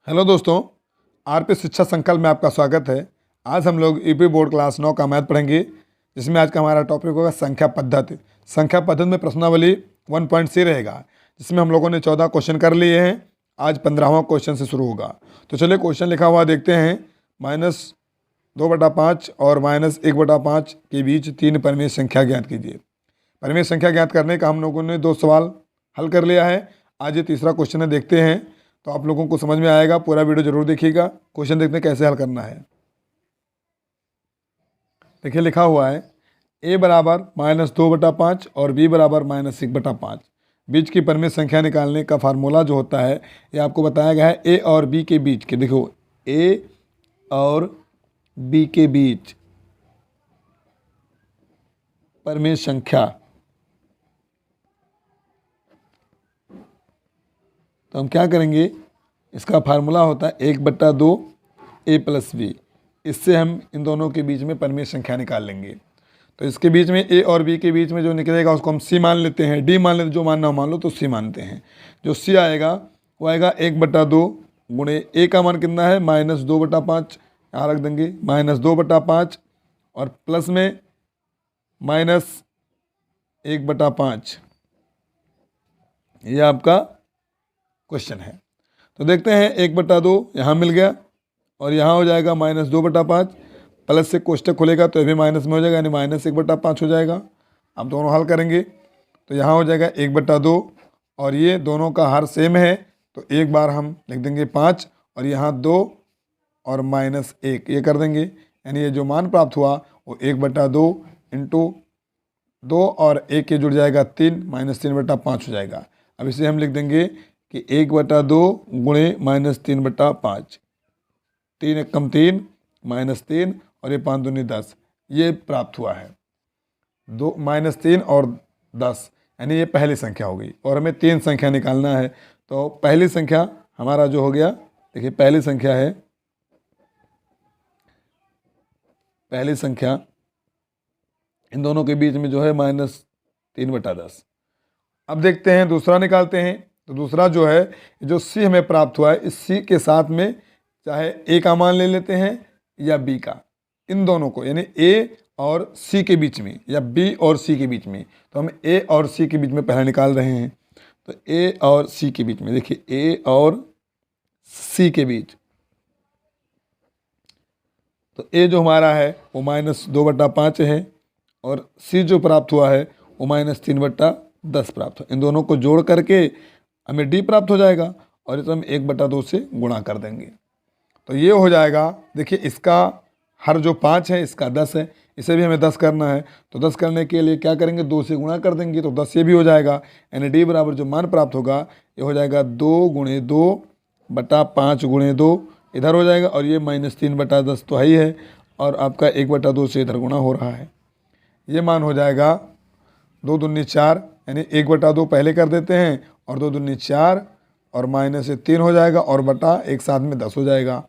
Hello दोस्तों, RP शिक्षा संकल्प में आपका स्वागत है। आज हम लोग यूपी बोर्ड क्लास 9 का मैथ पढ़ेंगे, जिसमें आज का हमारा टॉपिक होगा संख्या पद्धति। संख्या पद्धति में प्रश्नावली 1.c रहेगा, जिसमें हम लोगों ने 14 क्वेश्चन कर लिए हैं। आज 15वां क्वेश्चन से शुरू होगा। तो चलिए क्वेश्चन लिखा हुआ देखते हैं। -2/5 और -1/5 के बीच 3 परिमेय संख्या ज्ञात कीजिए। परिमेय संख्या ज्ञात करने का हम लोगों ने 2 सवाल हल कर लिया है। आज ये तीसरा क्वेश्चन है, देखते हैं तो आप लोगों को समझ में आएगा। पूरा वीडियो जरूर देखिएगा। क्वेश्चन देखते हैं कैसे हल करना है। देखिए लिखा हुआ है a बराबर -2/5 और b बराबर -1/5। बीच की परिमेय संख्या निकालने का फार्मूला जो होता है, ये आपको बताया गया है। a और b के बीच के, देखो a और b के बीच परिमेय संख्या, तो हम क्या करेंगे, इसका फार्मूला होता है 1/2 a + b। इससे हम इन दोनों के बीच में परिमेय संख्या निकाल लेंगे। तो इसके बीच में a और b के बीच में जो निकलेगा उसको हम c मान लेते हैं, d मान लेते हैं, जो मानना हो मान लो, तो c मानते हैं। जो c आएगा वो आएगा 1/2 गुणे a का मान कितना है, -2/5, यहाँ रख देंगे -2/5 और प्लस में -1/5। ये आपका क्वेश्चन है। तो देखते हैं 1/2 यहाँ मिल गया और यहाँ हो जाएगा -2/5, प्लस से कोष्टक खुलेगा तो ये भी माइनस में हो जाएगा, यानी -1/5 हो जाएगा। अब दोनों हल करेंगे तो यहाँ हो जाएगा 1/2 और ये दोनों का हर सेम है, तो एक बार हम लिख देंगे 5 और यहाँ 2 और -1 ये कर देंगे, यानी ये जो मान प्राप्त हुआ वो 1/2 इंटू 2 और 1 के जुड़ जाएगा 3, -3/5 हो जाएगा। अब इसे हम लिख देंगे कि 1/2 गुणे -3/5, 3 एकम 3 -3 और ये 5 दूनी 10, ये प्राप्त हुआ है। 2 -3 और 10, यानी ये पहली संख्या हो गई और हमें 3 संख्या निकालना है। तो पहली संख्या हमारा जो हो गया, देखिए पहली संख्या है, पहली संख्या इन दोनों के बीच में जो है -3/10। अब देखते हैं दूसरा निकालते हैं। तो दूसरा जो है, जो c हमें प्राप्त हुआ है, इस c के साथ में चाहे a का मान ले लेते हैं या b का, इन दोनों को, यानी a और c के बीच में या b और c के बीच में। तो हम a और c के बीच में पहले निकाल रहे हैं। तो a और c के बीच में, देखिए a और c के बीच, तो a जो हमारा है वो -2/5 है और c जो प्राप्त हुआ है वो -3/10 प्राप्त हो। इन दोनों को जोड़ करके हमें d प्राप्त हो जाएगा और इसे हम 1/2 से गुणा कर देंगे। तो ये हो जाएगा, देखिए इसका हर जो 5 है इसका 10 है, इसे भी हमें 10 करना है। तो 10 करने के लिए क्या करेंगे, 2 से गुणा कर देंगे, तो 10 ये भी हो जाएगा। यानी d बराबर जो मान प्राप्त होगा ये हो जाएगा 2 × 2/5 × 2 इधर हो जाएगा, और ये -3/10 तो है ही है, और आपका 1/2 से इधर गुणा हो रहा है। ये मान हो जाएगा 2 दूनी 4, यानी 1/2 पहले कर देते हैं और 2 दूनी 4 और माइनस से 3 हो जाएगा और बटा एक साथ में 10 हो जाएगा।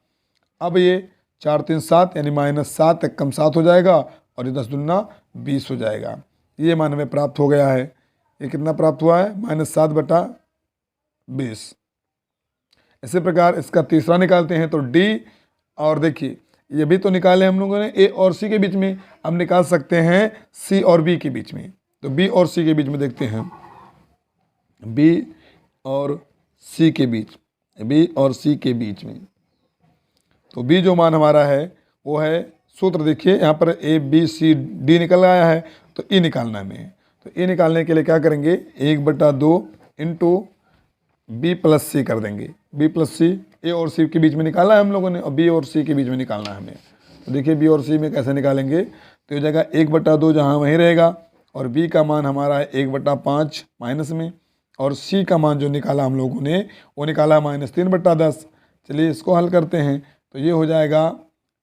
अब ये 4 3 7, यानी -7 एकम 7 हो जाएगा और ये 10 दूना 20 हो जाएगा। ये मान हमें प्राप्त हो गया है। ये कितना प्राप्त हुआ है, -7/20। इसी प्रकार इसका तीसरा निकालते हैं। तो d, और देखिए ये भी तो निकाले हम लोगों ने a और c के बीच में, अब निकाल सकते हैं c और b के बीच में। तो b और c के बीच में देखते हैं, b और c के बीच, b और c के बीच में, तो b जो मान हमारा है वो है, सूत्र देखिए यहाँ पर a b c d निकल आया है, तो e निकालना है हमें। तो e निकालने के लिए क्या करेंगे, 1/2 इंटू b + c कर देंगे। b + c, a और c के बीच में निकाला है हम लोगों ने, और b और c के बीच में निकालना है हमें। तो देखिए b और c में कैसे निकालेंगे, तो ये जगह 1/2 जहाँ वहीं रहेगा, और b का मान हमारा है 1/5 माइनस में, और c का मान जो निकाला हम लोगों ने वो निकाला -3/10। चलिए इसको हल करते हैं। तो ये हो जाएगा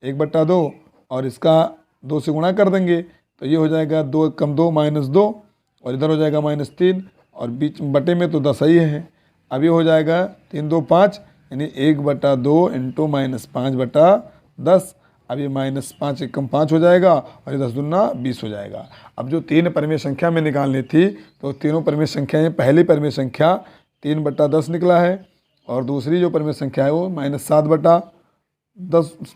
1/2 और इसका 2 से गुणा कर देंगे, तो ये हो जाएगा 2 एकम 2 -2 और इधर हो जाएगा -3 और बीच बटे में तो 10 ही है। अब ये हो जाएगा 3 2 5, यानी 1/2 इंटू -5/10। अब ये -5 एकम 5 हो जाएगा और ये 10 दूना 20 हो जाएगा। अब जो 3 परिमेय संख्या में निकालनी थी, तो तीनों परिमेय संख्याएं, पहली परिमेय संख्या 3/10 निकला है और दूसरी जो परिमेय संख्या है वो -7/10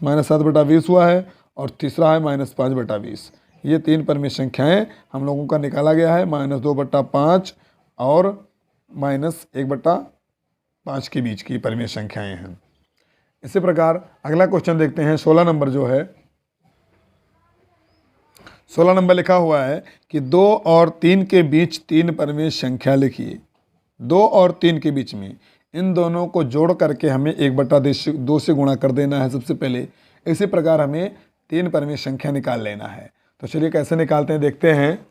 -7/20 हुआ है, और तीसरा है -5/20। ये 3 परिमेय संख्याएं हम लोगों का निकाला गया है, -2/5 और -1/5 के बीच की परिमेय संख्याएं हैं। इसी प्रकार अगला क्वेश्चन देखते हैं, 16 नंबर जो है, 16 नंबर लिखा हुआ है कि 2 और 3 के बीच 3 परिमेय संख्या लिखिए। 2 और 3 के बीच में इन दोनों को जोड़ करके हमें 1/2 से गुणा कर देना है सबसे पहले। इसी प्रकार हमें 3 परिमेय संख्या निकाल लेना है। तो चलिए कैसे निकालते हैं देखते हैं।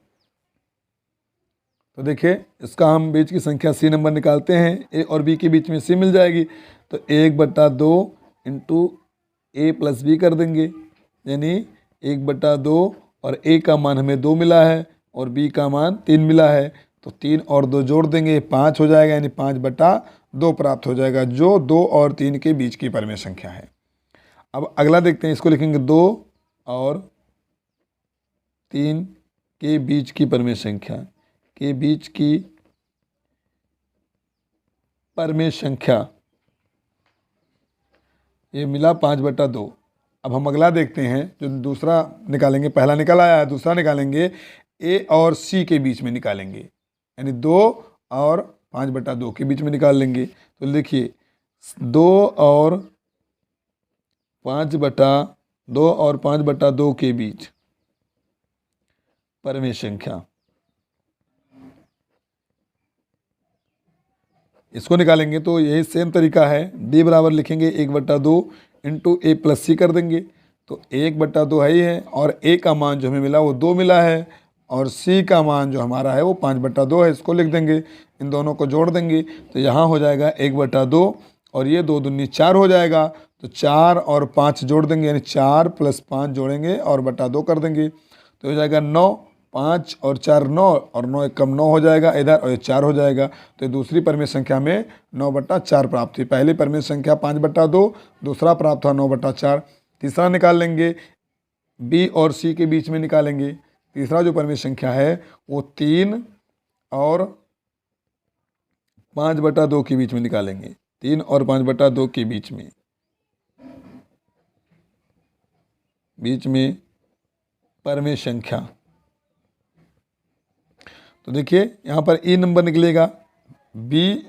तो देखिए इसका हम बीच की संख्या सी नंबर निकालते हैं, ए और बी के बीच में सी मिल जाएगी, तो 1/2 इंटू ए प्लस बी कर देंगे, यानी 1/2, और ए का मान हमें 2 मिला है और बी का मान 3 मिला है, तो 3 और 2 जोड़ देंगे 5 हो जाएगा, यानी 5/2 प्राप्त हो जाएगा, जो 2 और 3 के बीच की परिमेय संख्या है। अब अगला देखते हैं, इसको लिखेंगे 2 और 3 के बीच की परिमेय संख्या, के बीच की परिमेय संख्या, ये मिला 5/2। अब हम अगला देखते हैं, जो दूसरा निकालेंगे, पहला निकल आया है, दूसरा निकालेंगे ए और सी के बीच में निकालेंगे, यानी 2 और 5/2 के बीच में निकाल लेंगे। तो देखिए 2 और 5/2 के बीच परिमेय संख्या, इसको निकालेंगे तो यही सेम तरीका है। डी बराबर लिखेंगे 1/2 इंटू ए प्लस सी कर देंगे, तो 1/2 है ही है, और ए का मान जो हमें मिला वो 2 मिला है, और सी का मान जो हमारा है वो 5/2 है, इसको लिख देंगे, इन दोनों को जोड़ देंगे, तो यहाँ हो जाएगा 1/2 और ये 2 दूनी 4 हो जाएगा, तो 4 और 5 जोड़ देंगे, यानी 4 + 5 जोड़ेंगे और /2 कर देंगे, तो हो जाएगा 9, 5 और 4 9, और 9 एक कम 9 हो जाएगा इधर, और ये 4 हो जाएगा। तो दूसरी परिमेय संख्या में 9/4 प्राप्त हुई। पहली परिमेय संख्या 5/2, दूसरा प्राप्त हुआ 9/4। तीसरा निकाल लेंगे, बी और सी के बीच में निकालेंगे। तीसरा जो परिमेय संख्या है वो 3 और 5/2 के बीच में निकालेंगे, 3 और 5/2 के बीच में परिमेय संख्या। तो देखिए यहाँ पर ए नंबर निकलेगा, बी,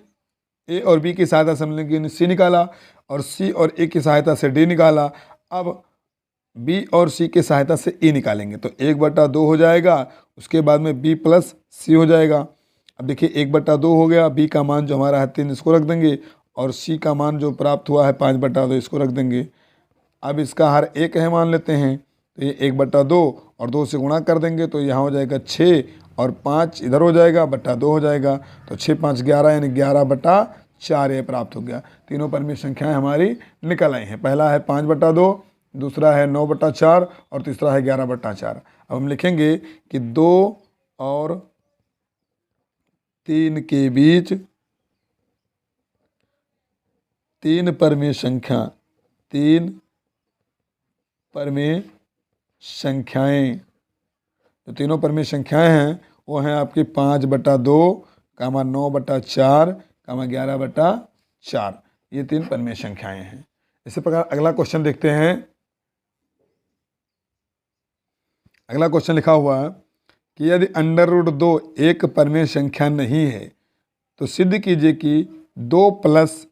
ए और बी की सहायता से हमने सी निकाला, और सी और ए की सहायता से डी निकाला। अब बी और सी की सहायता से ए निकालेंगे, तो 1/2 हो जाएगा, उसके बाद में बी प्लस सी हो जाएगा। अब देखिए 1/2 हो गया, बी का मान जो हमारा है 3, इसको रख देंगे, और सी का मान जो प्राप्त हुआ है 5/2, इसको रख देंगे। अब इसका हर एक है मान लेते हैं, तो ये 1/2 और 2 से गुणा कर देंगे, तो यहाँ हो जाएगा 6, और 5 इधर हो जाएगा, /2 हो जाएगा, तो 6 5 11, यानी 11/4 ये प्राप्त हो गया। तीनों परिमेय संख्याएं हमारी निकल आई हैं। पहला है 5/2, दूसरा है 9/4, और तीसरा है 11/4। अब हम लिखेंगे कि 2 और 3 के बीच 3 परिमेय संख्या, 3 परिमेय संख्याएं, जो तीनों परिमेय संख्याएं हैं वो हैं आपकी 5/2, 9/4, 11/4। ये 3 परिमेय संख्याएं हैं। इसी प्रकार अगला क्वेश्चन देखते हैं। अगला क्वेश्चन लिखा हुआ है कि यदि √2 एक परिमेय संख्या नहीं है तो सिद्ध कीजिए कि 2 +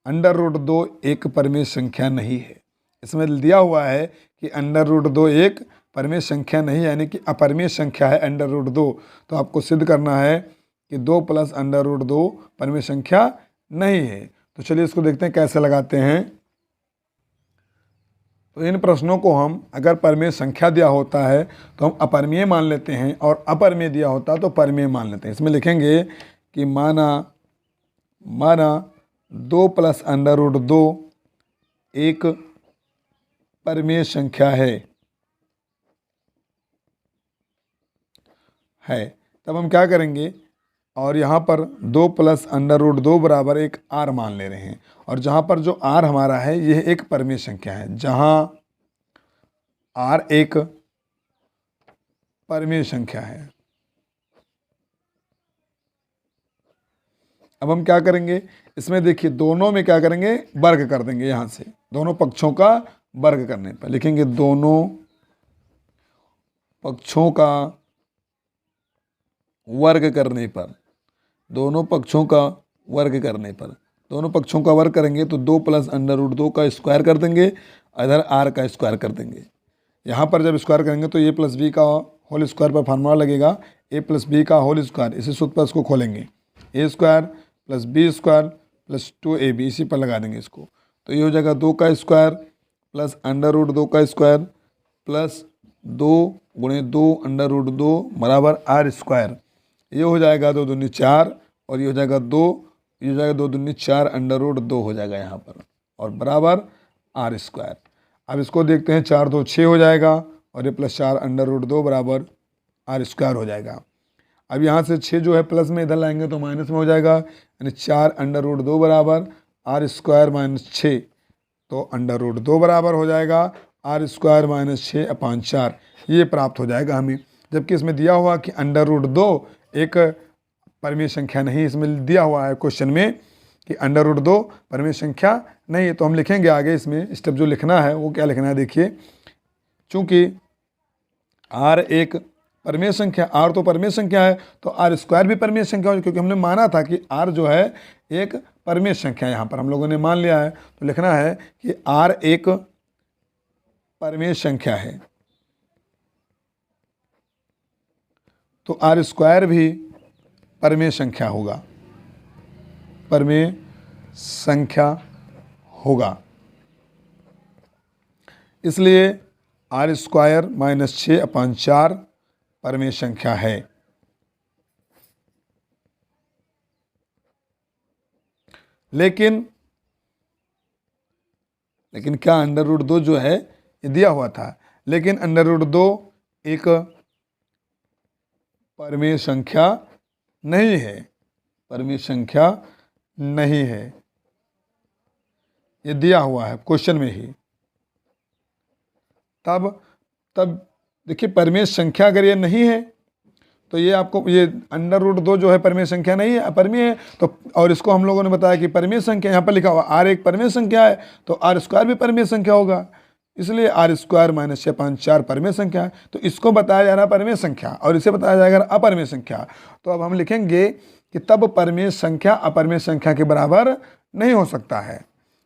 √2 एक परिमेय संख्या नहीं है। इसमें दिया हुआ है कि √2 एक परिमेय संख्या नहीं, यानी कि अपरिमेय संख्या है √2, तो आपको सिद्ध करना है कि 2 + √2 परिमेय संख्या नहीं है। तो चलिए इसको देखते हैं कैसे लगाते हैं। तो इन प्रश्नों को हम, अगर परिमेय संख्या दिया होता है तो हम अपरिमेय मान लेते हैं, और अपरिमेय दिया होता है तो परिमेय मान लेते हैं। इसमें लिखेंगे कि माना 2 + √2 एक परिमेय संख्या है, तब हम क्या करेंगे, और यहाँ पर 2 + √2 बराबर एक r मान ले रहे हैं, और जहाँ पर जो r हमारा है यह एक परिमेय संख्या है। जहाँ r एक परिमेय संख्या है, अब हम क्या करेंगे, इसमें देखिए दोनों में क्या करेंगे, वर्ग कर देंगे। यहाँ से दोनों पक्षों का वर्ग करने पर लिखेंगे दोनों पक्षों का वर्ग करने पर, दोनों पक्षों का वर्ग करने पर, दोनों पक्षों का वर्ग करेंगे तो 2 + √2 का स्क्वायर कर देंगे, इधर r का स्क्वायर कर देंगे। यहाँ पर जब स्क्वायर करेंगे तो a + b का होल स्क्वायर पर फार्मूला लगेगा, a + b का होल स्क्वायर, इसी सूत्र पर इसको खोलेंगे, a² + b² + 2ab, इसी पर लगा देंगे इसको। तो ये हो जाएगा 2 का स्क्वायर प्लस √2 का स्क्वायर प्लस 2 × 2 √2 बराबर r²। ये हो जाएगा 2 दूनी 4 और ये हो जाएगा 2, ये हो जाएगा 2 दूनी 4 √2 हो जाएगा यहाँ पर और बराबर r²। अब इसको देखते हैं, 4 2 6 हो जाएगा और ये +4 √2 बराबर r² हो जाएगा। अब यहाँ से 6 जो है प्लस में इधर लाएंगे तो माइनस में हो जाएगा, यानी 4 √2 बराबर r² - 6, तो √2 बराबर हो जाएगा r² - 6/4, ये प्राप्त हो जाएगा हमें। जबकि इसमें दिया हुआ कि √2 एक परिमेय संख्या नहीं, इसमें दिया हुआ है क्वेश्चन में कि √2 परिमेय संख्या नहीं है। तो हम लिखेंगे आगे इसमें स्टेप जो लिखना है वो क्या लिखना है, देखिए चूंकि r एक परिमेय संख्या, r तो परिमेय संख्या है तो r² भी परिमेय संख्या हो, क्योंकि हमने माना था कि r जो है एक परिमेय संख्या, यहाँ पर हम लोगों ने मान लिया है। तो लिखना है कि r एक परिमेय संख्या है तो r² भी परिमेय संख्या होगा, परिमेय संख्या होगा। इसलिए r² - 6/4 परिमेय संख्या है। लेकिन क्या √2 जो है ये दिया हुआ था, लेकिन √2 एक परिमेय संख्या नहीं है, परिमेय संख्या नहीं है, ये दिया हुआ है क्वेश्चन में ही। तब देखिए परिमेय संख्या अगर ये नहीं है तो ये आपको, ये √2 जो है परिमेय संख्या नहीं है, अपरिमेय है। तो और इसको हम लोगों ने बताया कि परिमेय संख्या, यहाँ पर लिखा हुआ r एक परिमेय संख्या है तो r² भी परिमेय संख्या होगा, इसलिए r² - 6/4 परिमेय संख्या है। तो इसको बताया जा रहा है परिमेय संख्या और इसे बताया जाएगा अपरिमेय संख्या। तो अब हम लिखेंगे कि तब परिमेय संख्या अपरिमेय संख्या के बराबर नहीं हो सकता है।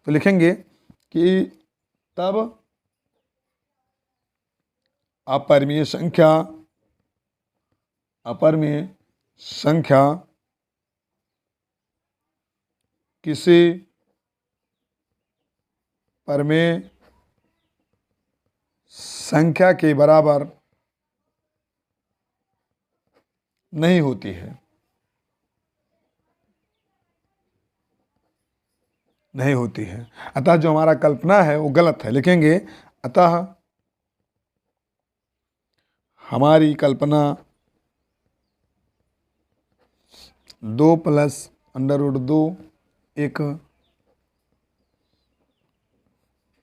तो लिखेंगे कि तब अपरिमेय संख्या किसी परिमेय संख्या के बराबर नहीं होती है, नहीं होती है। अतः जो हमारा कल्पना है वो गलत है। लिखेंगे अतः हमारी कल्पना 2 + √2 एक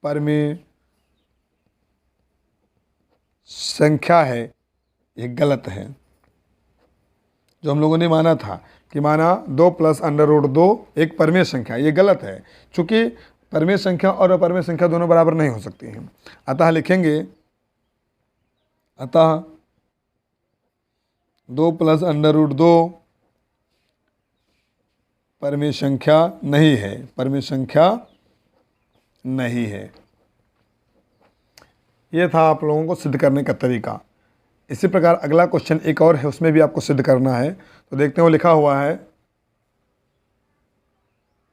परिमेय संख्या है, ये गलत है। जो हम लोगों ने माना था कि 2 + √2 एक परिमेय संख्या, ये गलत है, चूँकि परिमेय संख्या और अपरिमेय संख्या दोनों बराबर नहीं हो सकती हैं। अतः लिखेंगे अतः 2 + √2 परिमेय संख्या नहीं है, परिमेय संख्या नहीं है। ये था आप लोगों को सिद्ध करने का तरीका। इसी प्रकार अगला क्वेश्चन एक और है, उसमें भी आपको सिद्ध करना है। तो देखते हैं, वो लिखा हुआ है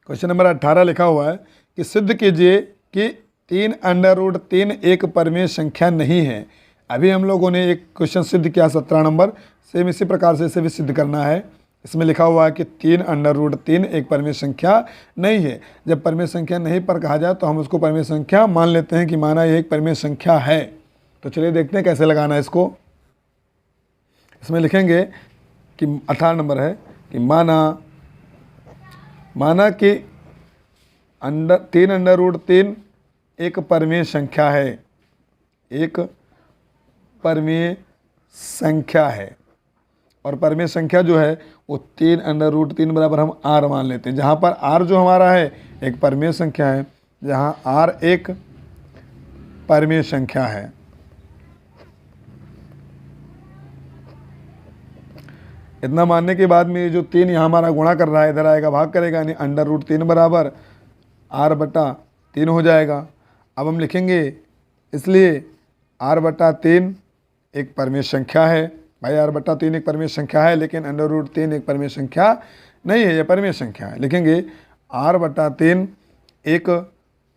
क्वेश्चन नंबर 18 लिखा हुआ है कि सिद्ध कीजिए कि 3 √3 एक परिमेय संख्या नहीं है। अभी हम लोगों ने एक क्वेश्चन सिद्ध किया 17 नंबर, सेम इसी प्रकार से इसे भी सिद्ध करना है। इसमें लिखा हुआ है कि 3 √3 एक परिमेय संख्या नहीं है। जब परिमेय संख्या नहीं पर कहा जाए तो हम उसको परिमेय संख्या मान लेते हैं कि माना यह एक परिमेय संख्या है। तो चलिए देखते हैं कैसे लगाना है इसको। इसमें लिखेंगे कि 18 नंबर है कि माना कि 3 √3 एक परिमेय संख्या है, एक परिमेय संख्या है। और परिमेय संख्या जो है वो 3√3 बराबर हम r मान लेते हैं, जहाँ पर r जो हमारा है एक परिमेय संख्या है, जहाँ r एक परिमेय संख्या है। इतना मानने के बाद में जो 3 यहाँ हमारा गुणा कर रहा है इधर आएगा भाग करेगा, यानी √3 बराबर r/3 हो जाएगा। अब हम लिखेंगे, इसलिए r/3 एक परिमेय संख्या है। भाई r/3 एक परिमेय संख्या है, लेकिन √3 एक परिमेय संख्या नहीं है, यह परिमेय संख्या है। लिखेंगे r/3 एक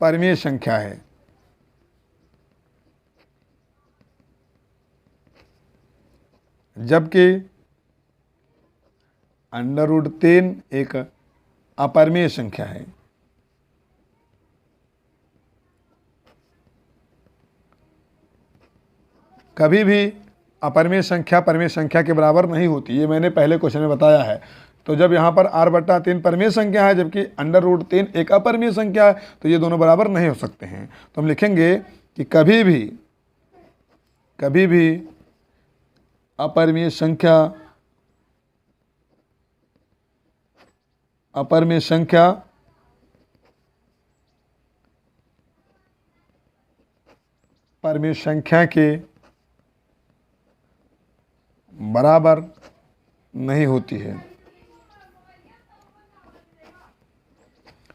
परिमेय संख्या है, जबकि √3 एक अपरिमेय संख्या है। कभी भी अपरिमेय संख्या परिमेय संख्या के बराबर नहीं होती, ये मैंने पहले क्वेश्चन में बताया है। तो जब यहाँ पर r/3 परिमेय संख्या है जबकि √3 एक अपरिमेय संख्या है, तो ये दोनों बराबर नहीं हो सकते हैं। तो हम लिखेंगे कि कभी भी अपरिमेय संख्या परिमेय संख्या के बराबर नहीं होती है।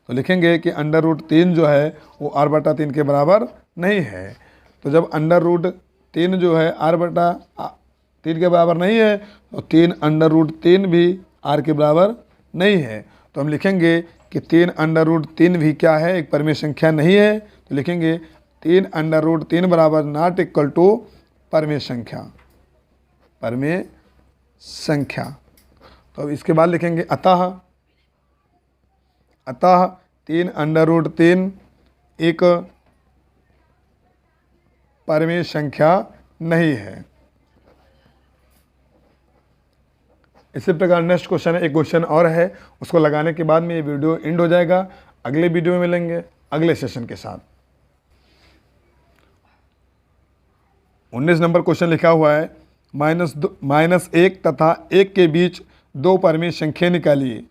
तो लिखेंगे कि √3 जो है वो r/3 के बराबर नहीं है। तो जब √3 जो है r/3 के बराबर नहीं है, तो 3 भी r के बराबर नहीं है। तो हम लिखेंगे कि 3 भी क्या है, एक परिमेय संख्या नहीं है। तो लिखेंगे 3 बराबर नॉट इक्वल टू परिमेय संख्या। तो अब इसके बाद लिखेंगे अतः 3 एक परिमेय संख्या नहीं है। इसी प्रकार नेक्स्ट क्वेश्चन है, एक क्वेश्चन और है, उसको लगाने के बाद में ये वीडियो एंड हो जाएगा। अगले वीडियो में मिलेंगे अगले सेशन के साथ। 19 नंबर क्वेश्चन लिखा हुआ है, -1 तथा 1 के बीच 2 परिमेय संख्या निकालिए।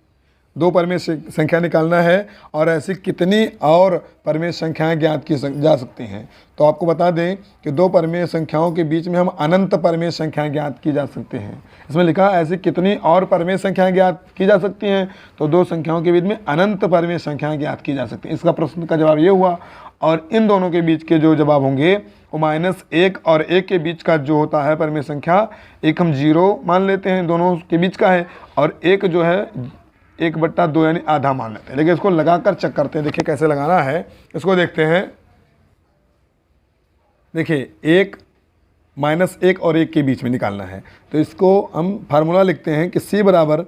2 परिमेय संख्या निकालना है और ऐसी कितनी और परिमेय संख्याएं ज्ञात की जा सकती हैं। तो आपको बता दें कि 2 परिमेय संख्याओं के बीच में हम अनंत परिमेय संख्याएं ज्ञात की जा सकते हैं। इसमें लिखा ऐसी कितनी और परिमेय संख्याएं ज्ञात की जा सकती हैं, तो 2 संख्याओं के बीच में अनंत परिमेय संख्याएं ज्ञात की जा सकती हैं। इसका प्रश्न का जवाब ये हुआ। और इन दोनों के बीच के जो जवाब होंगे वो -1 और 1 के बीच का जो होता है परिमेय संख्या, एक हम 0 मान लेते हैं, दोनों के बीच का है, और एक जो है 1/2 यानी आधा मान लेते हैं। लेकिन इसको लगाकर चेक करते हैं, देखिए कैसे लगाना है, इसको देखते हैं। देखिए -1 और 1 के बीच में निकालना है, तो इसको हम फार्मूला लिखते हैं कि C बराबर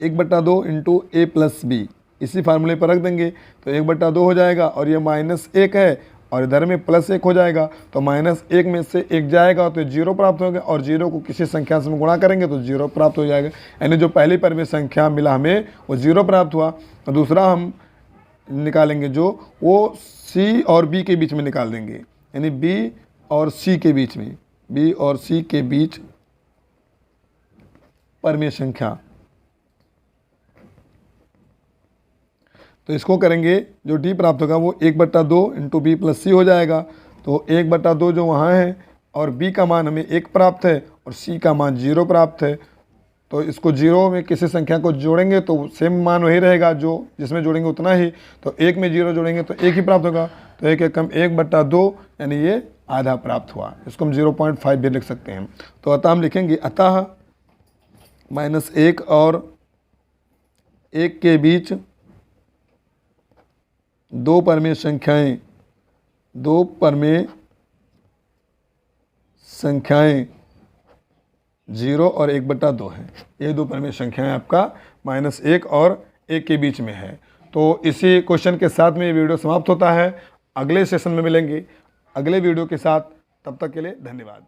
1/2 × A + B। इसी फार्मूले पर रख देंगे तो 1/2 हो जाएगा, और ये -1 है और इधर में +1 हो जाएगा। तो -1 में से 1 जाएगा तो 0 प्राप्त होगा, और 0 को किसी संख्या से गुणा करेंगे तो 0 प्राप्त हो जाएगा। यानी जो पहली परिमेय संख्या मिला हमें वो 0 प्राप्त हुआ। और दूसरा हम निकालेंगे जो वो C और B के बीच में निकाल देंगे, यानी B और C के बीच में, B और C के बीच परिमेय संख्या। तो इसको करेंगे, जो D प्राप्त होगा वो 1/2 × B + C हो जाएगा। तो 1/2 जो वहाँ है और B का मान हमें 1 प्राप्त है और C का मान 0 प्राप्त है। तो इसको 0 में किसी संख्या को जोड़ेंगे तो सेम मान वही रहेगा, जो जिसमें जोड़ेंगे उतना ही। तो 1 में 0 जोड़ेंगे तो 1 ही प्राप्त होगा। तो 1 कम 1/2 यानी ये आधा प्राप्त हुआ। इसको हम 0.5 भी लिख सकते हैं। तो अतः हम लिखेंगे अतः -1 और 1 के बीच 2 परिमेय संख्याएं 0 और 1/2 हैं। ये 2 परिमेय संख्याएं आपका -1 और 1 के बीच में है। तो इसी क्वेश्चन के साथ में ये वीडियो समाप्त होता है। अगले सेशन में मिलेंगे अगले वीडियो के साथ, तब तक के लिए धन्यवाद।